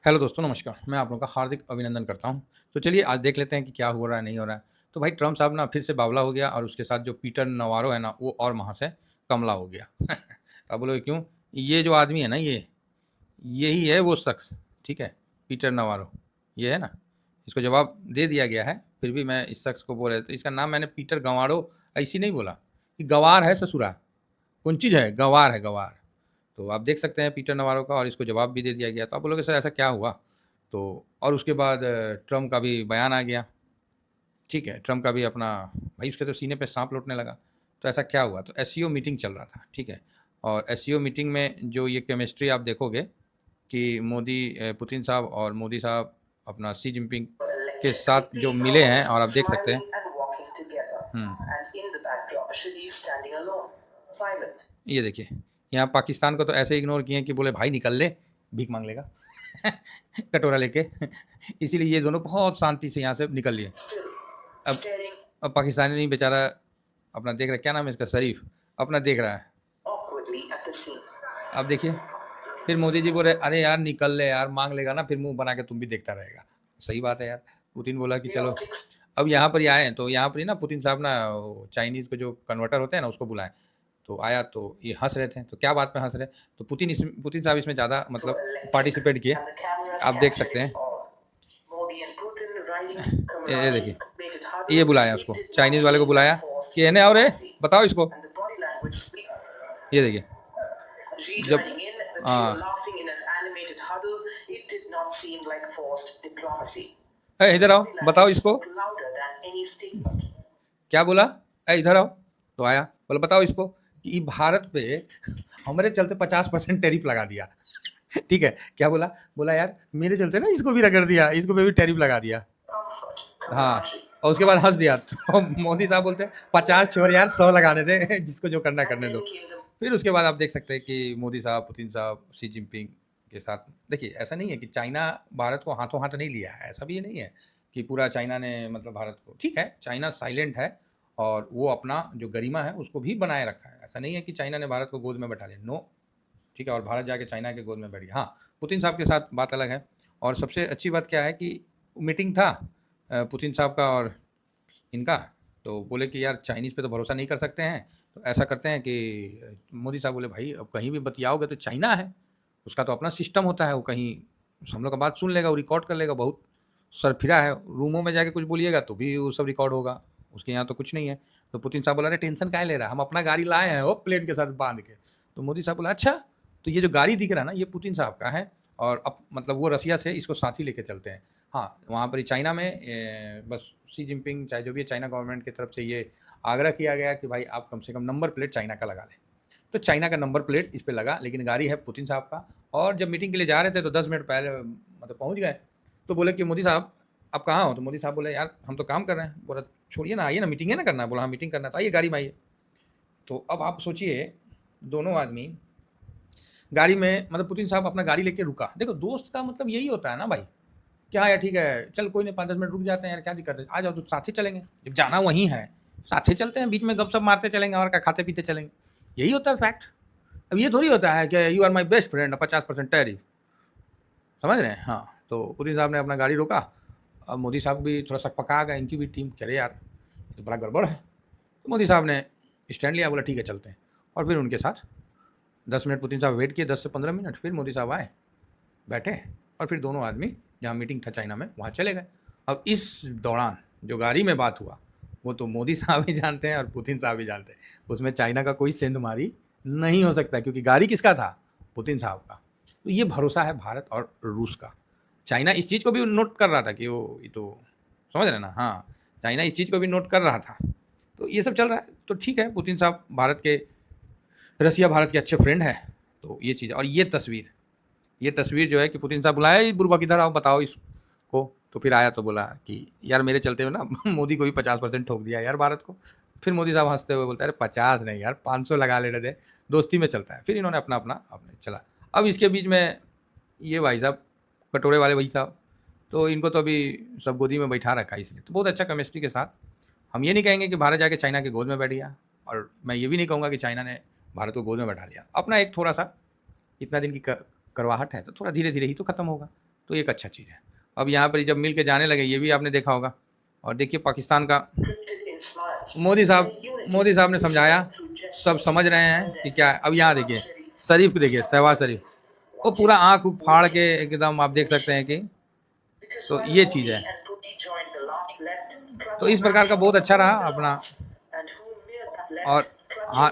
Hello दोस्तों, नमस्कार। मैं आप लोगों का हार्दिक अभिनंदन करता हूँ। तो चलिए आज देख लेते हैं कि क्या हो रहा है, नहीं हो रहा है। तो भाई ट्रम्प साहब ना फिर से बावला हो गया और उसके साथ जो पीटर नवारो है ना, वो और वहाँ से कमला हो गया। अब बोलोगे क्यों? ये जो आदमी है ना यही है वो शख्स, ठीक है? पीटर नवारो, ये है ना? इसको जवाब दे दिया गया है, फिर भी मैं इस शख्स को बोल रहे तो इसका नाम मैंने पीटर गंवारो ऐसे नहीं बोला, कि गँवार है ससुरा। कौन चीज़ है? गँवार है, गँवार। तो आप देख सकते हैं पीटर नवारो का और इसको जवाब भी दे दिया गया। तो आप बोलोगे सर ऐसा क्या हुआ? तो और उसके बाद ट्रम्प का भी बयान आ गया, ठीक है? ट्रम्प का भी अपना भाई उसके तो सीने पे साँप लौटने लगा। तो ऐसा क्या हुआ? तो एससीओ मीटिंग चल रहा था, ठीक है? और एससीओ मीटिंग में जो ये केमिस्ट्री आप देखोगे कि पुतिन साहब और मोदी साहब अपना शी जिनपिंग के साथ जो मिले हैं और आप देख सकते हैं। हुँ। ये देखिए, यहाँ पाकिस्तान को तो ऐसे इग्नोर किए कि बोले भाई निकल ले, भीख माँग लेगा कटोरा लेके इसीलिए ये दोनों बहुत शांति से यहाँ से निकल लिए। अब अब पाकिस्तानी नहीं बेचारा अपना देख रहा है, क्या नाम है इसका शरीफ, अपना देख रहा है। अब देखिए, फिर मोदी जी बोल रहे, "अरे यार निकल ले यार, माँग लेगा ना फिर मुँह बना के तुम भी देखता रहेगा।" सही बात है यार। पुतिन बोला कि चलो अब यहाँ पर ही आए हैं, तो यहाँ पर ही ना पुतिन साहब ना वो चाइनीज़ के जो कन्वर्टर होते हैं ना उसको बुलाए। तो आया तो ये हँस रहे थे, तो क्या बात में हँस रहे? तो पुतिन साहब इसमें ज़्यादा मतलब पार्टिसिपेट किए। आप देख सकते हैं। ये देखिए, ये बुलाया उसको, चाइनीज़ वाले को बुलाया कि एने आओ रे, बताओ इसको। ये देखिए, जब हाँ, इधर आओ, बताओ इसको। क्या बोला? इधर आओ। तो आया, बोला बताओ इसको कि भारत पे हमारे चलते 50% टैरिफ लगा दिया। ठीक है, क्या बोला? बोला यार मेरे चलते ना इसको भी रगड़ दिया, इसको पे भी टैरिफ लगा दिया। हाँ, और उसके बाद हँस दिया। तो मोदी साहब बोलते हैं 50 छोड़ यार 100 लगाने दे जिसको जो करना है करने दो। फिर उसके बाद आप देख सकते हैं कि मोदी साहब, पुतिन साहब, शी जिनपिंग के साथ देखिए ऐसा नहीं है कि चाइना भारत को हाथों-हाथ नहीं लिया है, ऐसा भी ये नहीं है कि पूरा चाइना ने मतलब भारत को ठीक है, चाइना साइलेंट है और वो अपना जो गरिमा है उसको भी बनाए रखा है। ऐसा नहीं है कि चाइना ने भारत को गोद में बैठा लिया, नो। ठीक है, और भारत जाके चाइना के गोद में बैठ गया। हाँ, पुतिन साहब के साथ बात अलग है और सबसे अच्छी बात क्या है कि मीटिंग था पुतिन साहब का और इनका, तो बोले कि यार चाइनीज़ पे तो भरोसा नहीं कर सकते हैं, तो ऐसा करते हैं कि मोदी साहब बोले भाई अब कहीं भी बतियाओगे तो चाइना है, उसका तो अपना सिस्टम होता है, वो कहीं हम लोग का बात सुन लेगा, वो रिकॉर्ड कर लेगा, बहुत सरफिरा है, रूमों में जाके कुछ बोलिएगा तो भी वो सब रिकॉर्ड होगा, उसके यहाँ तो कुछ नहीं है। तो पुतिन साहब बोला अरे टेंशन काहे ले रहा है, हम अपना गाड़ी लाए हैं वो प्लेन के साथ बांध के। तो मोदी साहब बोला अच्छा, तो ये जो गाड़ी दिख रहा है ना ये पुतिन साहब का है और अब मतलब वो रसिया से इसको साथ ही लेके चलते हैं। हाँ, वहाँ पर ही चाइना में बस शी जिनपिंग चाहे जो भी है चाइना गवर्नमेंट की तरफ से ये आग्रह किया गया कि भाई आप कम से कम नंबर प्लेट चाइना का लगा लें। तो चाइना का नंबर प्लेट इस पे लगा, लेकिन गाड़ी है पुतिन साहब का। और जब मीटिंग के लिए जा रहे थे तो 10 मिनट पहले मतलब पहुँच गए। तो बोले कि मोदी साहब आप कहाँ हो? तो मोदी साहब बोले यार हम तो काम कर रहे हैं। बोला छोड़िए ना, आइए ना, मीटिंग है ना करना है। बोला हाँ मीटिंग करना है, तो आइए गाड़ी में आइए। तो अब आप सोचिए दोनों आदमी गाड़ी में मतलब पुतिन साहब अपना गाड़ी लेके रुका। देखो दोस्त का मतलब यही होता है ना भाई, कि हाँ यार ठीक है, चल कोई नहीं 5-10 मिनट रुक जाते हैं यार, क्या दिक्कत है? आ जाओ तो साथ ही चलेंगे। जब जाना वहीं है, साथ ही चलते हैं, बीच में गप-शप मारते चलेंगे और क्या खाते-पीते चलेंगे। यही होता है फैक्ट। अब ये थोड़ी होता है कि you are my best friend 50% tariff, समझ रहे हैं? हाँ, तो पुतिन साहब ने अपना गाड़ी रोका। अब मोदी साहब भी थोड़ा सकपका गए, इनकी भी टीम कह रहे यार ये तो बड़ा गड़बड़ है। तो मोदी साहब ने स्टैंड लिया, बोला ठीक है चलते हैं। और फिर उनके साथ 10 मिनट पुतिन साहब वेट किए, 10 से 15 मिनट, फिर मोदी साहब आए, बैठे और फिर दोनों आदमी जहाँ मीटिंग था चाइना में वहाँ चले गए। अब इस दौरान जो गाड़ी में बात हुआ वो तो मोदी साहब ही जानते हैं और पुतिन साहब ही जानते हैं, उसमें चाइना का कोई सेंधमारी नहीं हो सकता क्योंकि गाड़ी किसका था? पुतिन साहब का। तो ये भरोसा है भारत और रूस का। चाइना इस चीज़ को भी नोट कर रहा था कि वो ये तो समझ रहे हैं ना? हाँ, चाइना इस चीज़ को भी नोट कर रहा था। तो ये सब चल रहा है, तो ठीक है, पुतिन साहब रसिया भारत के अच्छे फ्रेंड हैं। तो ये चीज़ और ये तस्वीर जो है कि पुतिन साहब बुलाया, बुर्बक इधर आओ बताओ इसको। तो फिर आया तो बोला कि यार मेरे चलते हुए ना मोदी को भी 50% ठोक दिया यार भारत को। फिर मोदी साहब हंसते हुए बोलते हैं अरे 50 नहीं यार 500 लगा लेने दे, दोस्ती में चलता है। फिर इन्होंने अपना अपना अपने चला। अब इसके बीच में ये भाई साहब कटोरे वाले भाई साहब, तो इनको तो अभी सब गोदी में बैठा रखा है, इसलिए तो बहुत अच्छा केमिस्ट्री के साथ हम ये नहीं कहेंगे कि भारत जाके चाइना के गोद में बैठ गया और मैं ये भी नहीं कहूँगा कि चाइना ने भारत को गोद में बैठा लिया। अपना एक थोड़ा सा इतना दिन की करवाहट है तो थोड़ा धीरे धीरे ही तो खत्म होगा। तो एक अच्छा चीज़ है। अब यहाँ पर जब मिल के जाने लगे, ये भी आपने देखा होगा। और देखिए पाकिस्तान का मोदी साहब ने समझाया, सब समझ रहे हैं कि क्या है। अब यहाँ देखिए शरीफ को देखिए, शहबाज शरीफ, वो पूरा आँख फाड़ के एकदम आप देख सकते हैं कि, तो ये चीज़ है। तो इस प्रकार का बहुत अच्छा रहा अपना। और हाँ,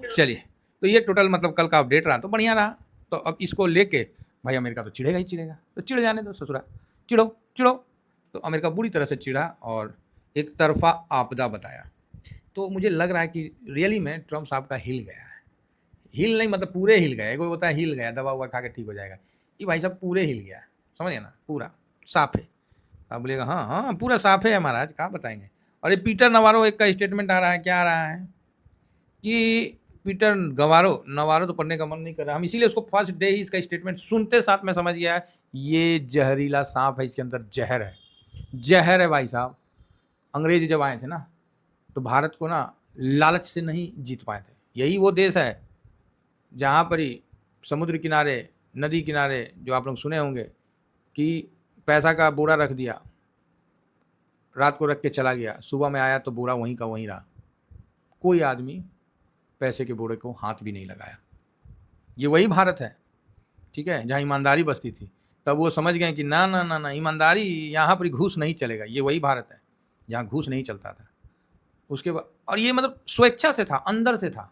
चलिए, तो ये टोटल मतलब कल का अपडेट रहा, तो बढ़िया रहा। तो अब इसको लेके भाई अमेरिका तो चिढ़ेगा ही चिढ़ेगा, तो चिढ़ जाने दो ससुरा, चिढ़ो चिढ़ो। तो अमेरिका बुरी तरह से चिढ़ा और एक तरफा आपदा बताया। तो मुझे लग रहा है कि रियली में ट्रम्प साहब का हिल गया है। हिल नहीं मतलब पूरे हिल गए, कोई होता है हिल गया दवा हुआ खा के ठीक हो जाएगा, ये भाई साहब पूरे हिल गया, समझ गए ना, पूरा साफ है। आप बोलेगा हाँ हाँ पूरा साफ है महाराज, कहाँ बताएंगे। और ये पीटर नवारो एक का स्टेटमेंट आ रहा है, क्या आ रहा है कि पीटर नवारो तो पढ़ने का मन नहीं कर रहा, हम इसीलिए उसको फर्स्ट डे ही इसका स्टेटमेंट सुनते साथ में समझ गया ये जहरीला सांप है, इसके अंदर जहर है, जहर है भाई साहब। अंग्रेज जब आए थे ना, तो भारत को ना लालच से नहीं जीत पाए थे। यही वो देश है जहाँ पर ही समुद्र किनारे, नदी किनारे, जो आप लोग सुने होंगे कि पैसा का बोरा रख दिया, रात को रख के चला गया, सुबह में आया तो बोरा वहीं का वहीं रहा, कोई आदमी पैसे के बोरे को हाथ भी नहीं लगाया। ये वही भारत है, ठीक है, जहाँ ईमानदारी बसती थी। तब वो समझ गए कि ना ना ना ना, ईमानदारी यहाँ पर घूस नहीं चलेगा। ये वही भारत है जहाँ घूस नहीं चलता था। उसके बाद, और ये मतलब स्वेच्छा से था, अंदर से था।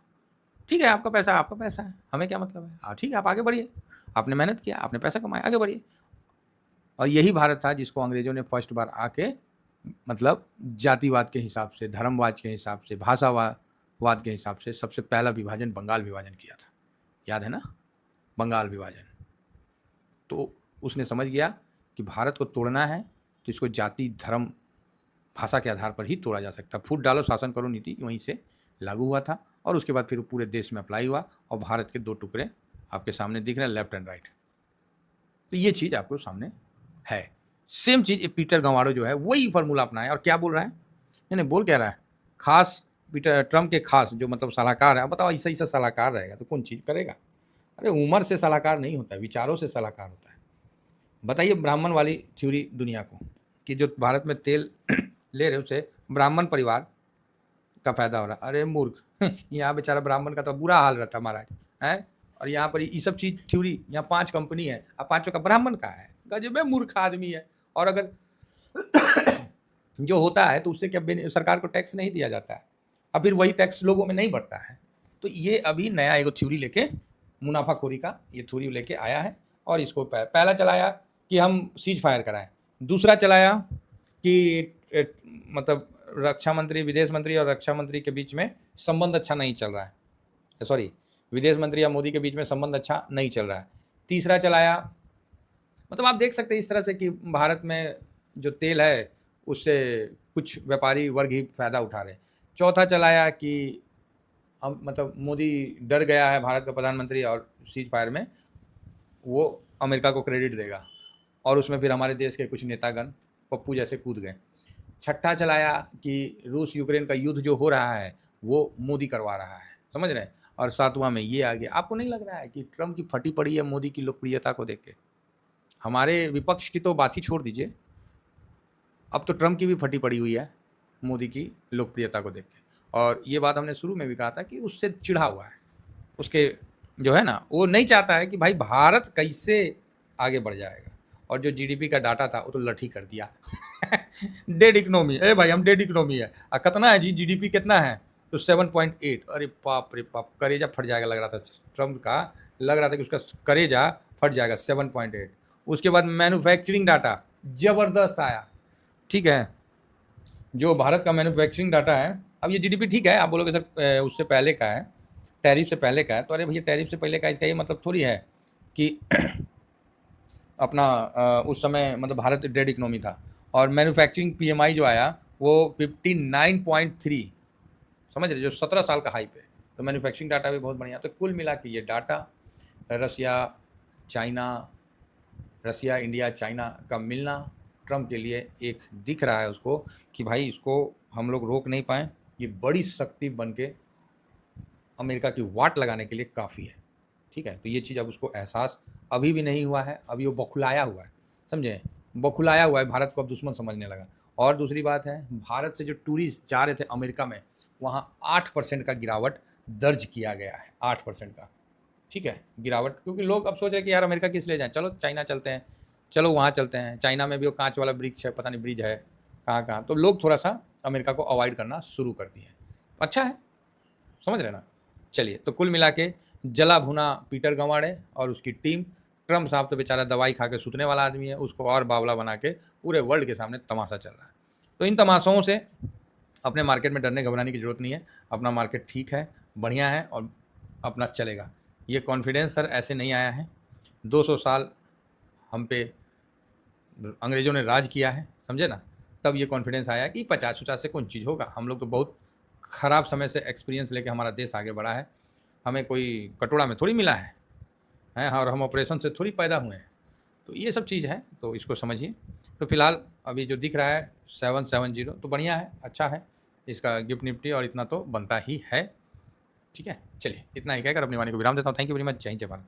ठीक है, आपका पैसा है, हमें क्या मतलब है, हाँ ठीक है, आप आगे बढ़िए, आपने मेहनत किया, आपने पैसा कमाया, आगे बढ़िए। और यही भारत था जिसको अंग्रेजों ने फर्स्ट बार आके मतलब जातिवाद के हिसाब से, धर्मवाद के हिसाब से, भाषावाद के हिसाब से सबसे पहला विभाजन, बंगाल विभाजन किया था। याद है ना, बंगाल विभाजन। तो उसने समझ गया कि भारत को तोड़ना है तो इसको जाति, धर्म, भाषा के आधार पर ही तोड़ा जा सकता। फूट डालो शासन करो नीति वहीं से लागू हुआ था, और उसके बाद फिर पूरे देश में अप्लाई हुआ, और भारत के दो टुकड़े आपके सामने दिख रहे हैं, लेफ्ट एंड राइट। तो ये चीज़ आपको सामने है। सेम चीज़ पीटर गंवारो जो है वही फार्मूला अपनाया, और क्या बोल रहा है, नहीं बोल क्या रहा है, खास पीटर ट्रम्प के खास जो मतलब सलाहकार है। अब बताओ ऐसा ऐसा सलाहकार रहेगा तो कौन चीज़ करेगा। अरे उम्र से सलाहकार नहीं होता है, विचारों से सलाहकार होता है। बताइए ब्राह्मण वाली थ्योरी दुनिया को, कि जो भारत में तेल ले रहे उसे ब्राह्मण परिवार का फायदा हो रहा। अरे मूर्ख, यहाँ बेचारा ब्राह्मण का तो बुरा हाल रहता महाराज है। और यहाँ पर ये सब चीज़ थ्योरी, यहाँ 5 कंपनी है, अब 5 का ब्राह्मण का है, गजब मूर्ख आदमी है। और अगर जो होता है तो उससे क्या सरकार को टैक्स नहीं दिया जाता है, अब फिर वही टैक्स लोगों में नहीं बढ़ता है। तो ये अभी नया एक थ्योरी लेके, मुनाफाखोरी का ये थ्योरी लेके आया है। और इसको पहला चलाया कि हम सीज फायर कराएं, दूसरा चलाया कि मतलब रक्षा मंत्री, विदेश मंत्री और रक्षा मंत्री के बीच में संबंध अच्छा नहीं चल रहा है, सॉरी विदेश मंत्री या मोदी के बीच में संबंध अच्छा नहीं चल रहा है। तीसरा चलाया, मतलब आप देख सकते हैं इस तरह से कि भारत में जो तेल है उससे कुछ व्यापारी वर्ग ही फायदा उठा रहे। चौथा चलाया कि मतलब मोदी डर गया है भारत का प्रधानमंत्री, और सीज फायर में वो अमेरिका को क्रेडिट देगा, और उसमें फिर हमारे देश के कुछ नेतागण पप्पू जैसे कूद गए। छठा चलाया कि रूस यूक्रेन का युद्ध जो हो रहा है वो मोदी करवा रहा है, समझ रहे हैं। और सातवां में ये आ गया। आपको नहीं लग रहा है कि ट्रम्प की फटी पड़ी है मोदी की लोकप्रियता को देख के? हमारे विपक्ष की तो बात ही छोड़ दीजिए, अब तो ट्रम्प की भी फटी पड़ी हुई है मोदी की लोकप्रियता को देख के। और ये बात हमने शुरू में भी कहा था कि उससे चिढ़ा हुआ है, उसके जो है ना, वो नहीं चाहता है कि भाई भारत कैसे आगे बढ़ जाएगा। और जो जीडीपी का डाटा था वो तो लठी कर दिया डेड इकोनॉमी, ए भाई हम डेड इकोनॉमी है। कितना है जी जीडीपी कितना है, तो 7.8। अरे बाप रे बाप, करेजा फट जाएगा लग रहा था ट्रम्प का, लग रहा था कि उसका करेजा फट जाएगा। 7.8। उसके बाद मैन्युफैक्चरिंग डाटा ज़बरदस्त आया, ठीक है, जो भारत का मैन्युफैक्चरिंग डाटा है। अब ये जीडीपी ठीक है, आप बोलोगे सर उससे पहले का है, टैरिफ से पहले का है, तो अरे भैया टैरिफ से पहले का इसका ये मतलब थोड़ी है कि अपना उस समय मतलब भारत डेड इकोनॉमी था। और मैन्युफैक्चरिंग पीएमआई जो आया वो 59.3, समझ रहे, जो 17 साल का हाई पे। तो मैन्युफैक्चरिंग डाटा भी बहुत बढ़िया। तो कुल मिला के ये डाटा रसिया इंडिया चाइना का मिलना ट्रम्प के लिए एक दिख रहा है उसको कि भाई इसको हम लोग रोक नहीं पाए, ये बड़ी शक्ति बन के अमेरिका की वाट लगाने के लिए काफ़ी है। ठीक है, तो ये चीज़ अब उसको एहसास अभी भी नहीं हुआ है, अभी वो बौखलाया हुआ है, समझे? बौखलाया हुआ है, भारत को अब दुश्मन समझने लगा। और दूसरी बात है, भारत से जो टूरिस्ट जा रहे थे अमेरिका में, वहाँ 8% का गिरावट दर्ज किया गया है, 8% का, ठीक है, गिरावट। क्योंकि लोग अब सोच रहे हैं कि यार अमेरिका किस लिए जाएँ, चलो चाइना चलते हैं, चलो वहाँ चलते हैं। चाइना में भी वो काँच वाला ब्रिज है, पता नहीं ब्रिज है कहाँ-कहाँ, तो लोग थोड़ा-सा अमेरिका को अवॉइड करना शुरू कर दिए हैं। अच्छा है, समझ रहे हैं ना? चलिए, तो कुल मिला के जला-भुना पीटर गंवाड़े और उसकी टीम, ट्रम्प साहब तो बेचारा दवाई खा के सूतने वाला आदमी है, उसको और बावला बना के पूरे वर्ल्ड के सामने तमाशा चल रहा है। तो इन तमाशाओं से अपने मार्केट में डरने घबराने की ज़रूरत नहीं है, अपना मार्केट ठीक है, बढ़िया है और अपना चलेगा। ये कॉन्फिडेंस सर ऐसे नहीं आया है, 200 साल हम पे अंग्रेज़ों ने राज किया है, समझे ना? तब ये कॉन्फिडेंस आया कि 50-50 से कौन चीज़ होगा। हम लोग तो बहुत खराब समय से एक्सपीरियंस लेके हमारा देश आगे बढ़ा है। हमें कोई कटोरा में थोड़ी मिला है और हम ऑपरेशन से थोड़ी पैदा हुए हैं। तो ये सब चीज़ है, तो इसको समझिए। तो फिलहाल अभी जो दिख रहा है 770 तो बढ़िया है, अच्छा है। इसका गिफ्ट निफ्टी और इतना तो बनता ही है, ठीक है? चलिए, इतना ही कहकर अपनी वाणी को विराम देता हूँ। Thank you very much. जय हिंद, जय भारत।